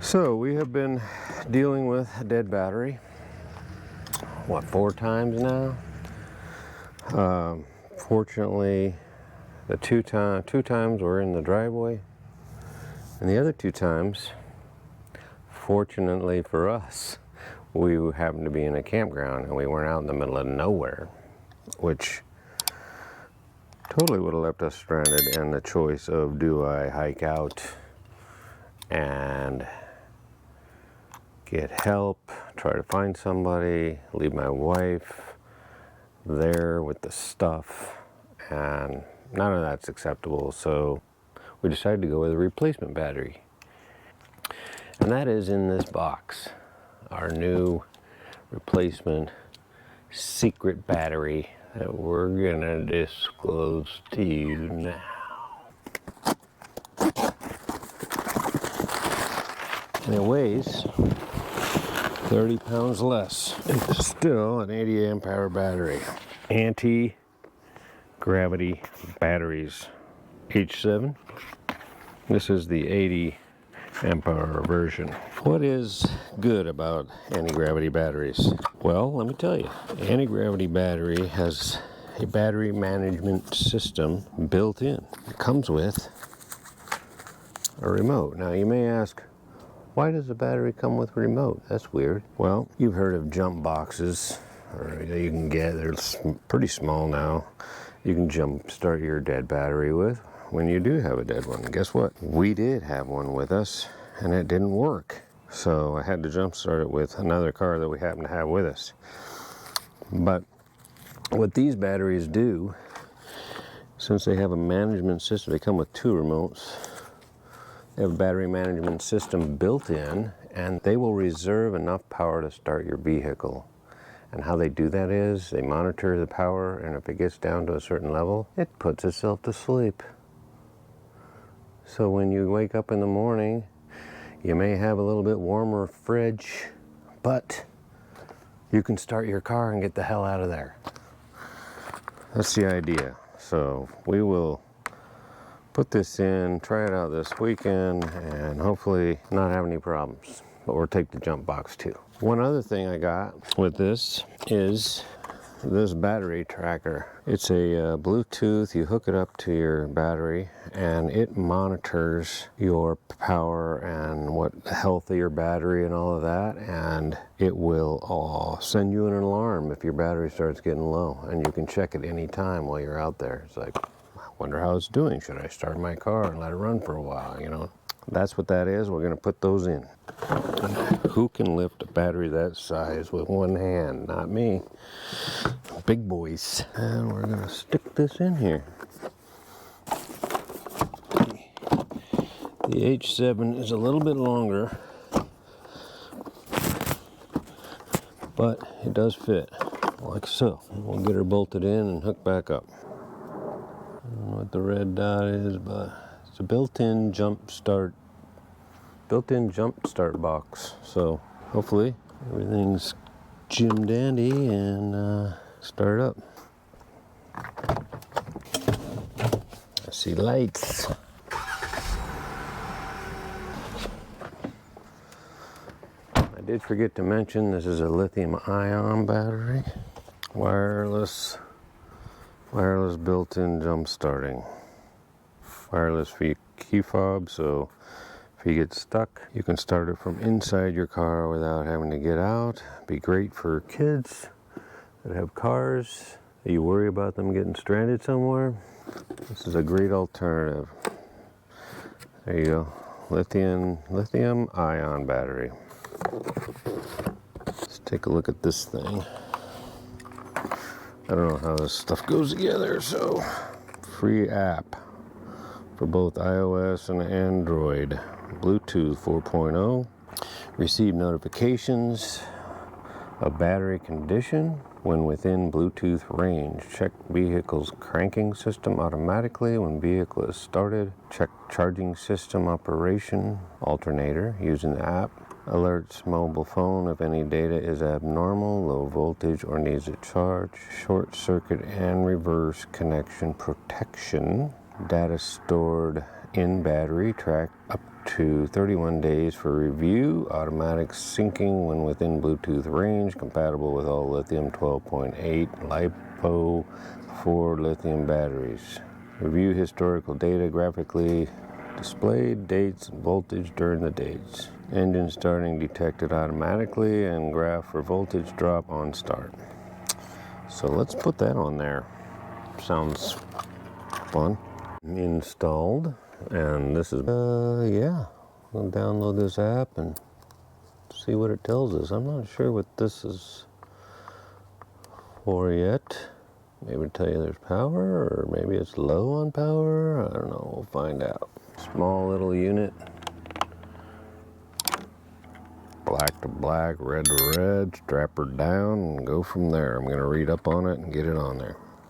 So we have been dealing with a dead battery, what, 4 times now? Fortunately, the two times were in the driveway, and the other 2 times, fortunately for us, we happened to be in a campground and we weren't out in the middle of nowhere, which totally would have left us stranded, and the choice of, do I hike out and get help, try to find somebody, leave my wife there with the stuff, and none of that's acceptable. So we decided to go with a replacement battery, and that is in this box, our new replacement secret battery that we're gonna disclose to you now. And it weighs 30 pounds less. It's still an 80 amp hour battery. Anti-gravity batteries. H7. This is the 80 amp hour version. What is good about anti-gravity batteries? Well, let me tell you. Anti-gravity battery has a battery management system built in. It comes with a remote. Now you may ask, why does the battery come with a remote? That's weird. Well, you've heard of jump boxes, or you can get, they're pretty small now. You can jump start your dead battery with when you do have a dead one. Guess what? We did have one with us, and it didn't work. So I had to jump start it with another car that we happen to have with us. But what these batteries do, since they have a management system, they come with 2 remotes. They have a battery management system built in, and they will reserve enough power to start your vehicle. And how they do that is they monitor the power, and if it gets down to a certain level, it puts itself to sleep. So when you wake up in the morning, you may have a little bit warmer fridge, but you can start your car and get the hell out of there. That's the idea. So we will put this in, try it out this weekend, and hopefully not have any problems. But we'll take the jump box too. One other thing I got with this is this battery tracker. It's a Bluetooth. You hook it up to your battery, and it monitors your power and what the health of your battery and all of that, and it will send you an alarm if your battery starts getting low, and you can check it any time while you're out there. It's like, wonder how it's doing. Should I start my car and let it run for a while, you know? That's what that is. We're gonna put those in. Who can lift a battery that size with one hand? Not me. Big boys. And we're gonna stick this in here. The H7 is a little bit longer, but it does fit, like so. We'll get her bolted in and hooked back up. I don't know what the red dot is, but it's a built-in jump start box. So hopefully everything's jim dandy and start up. I see lights. I did forget to mention this is a lithium-ion battery, wireless built-in jump starting. Wireless for your key fob, so if you get stuck, you can start it from inside your car without having to get out. Be great for kids that have cars, that you worry about them getting stranded somewhere. This is a great alternative. There you go, lithium-ion battery. Let's take a look at this thing. I don't know how this stuff goes together, so free app for both iOS and Android. Bluetooth 4.0. Receive notifications of battery condition when within Bluetooth range. Check vehicle's cranking system automatically when vehicle is started. Check charging system operation alternator using the app. Alerts mobile phone if any data is abnormal, low voltage, or needs a charge. Short circuit and reverse connection protection. Data stored in battery. Track to 31 days for review. Automatic syncing when within Bluetooth range. Compatible with all lithium 12.8 LiPo 4 lithium batteries. Review historical data graphically displayed, dates and voltage during the dates. Engine starting detected automatically and graph for voltage drop on start. So let's put that on there. Sounds fun. Installed, and this is yeah, we'll download this app and see what it tells us. I'm not sure what this is for yet. Maybe it'll tell you there's power, or maybe it's low on power. I don't know, we'll find out. Small little unit, black to black, red to red. Strap her down and go from there. I'm gonna read up on it and get it on there.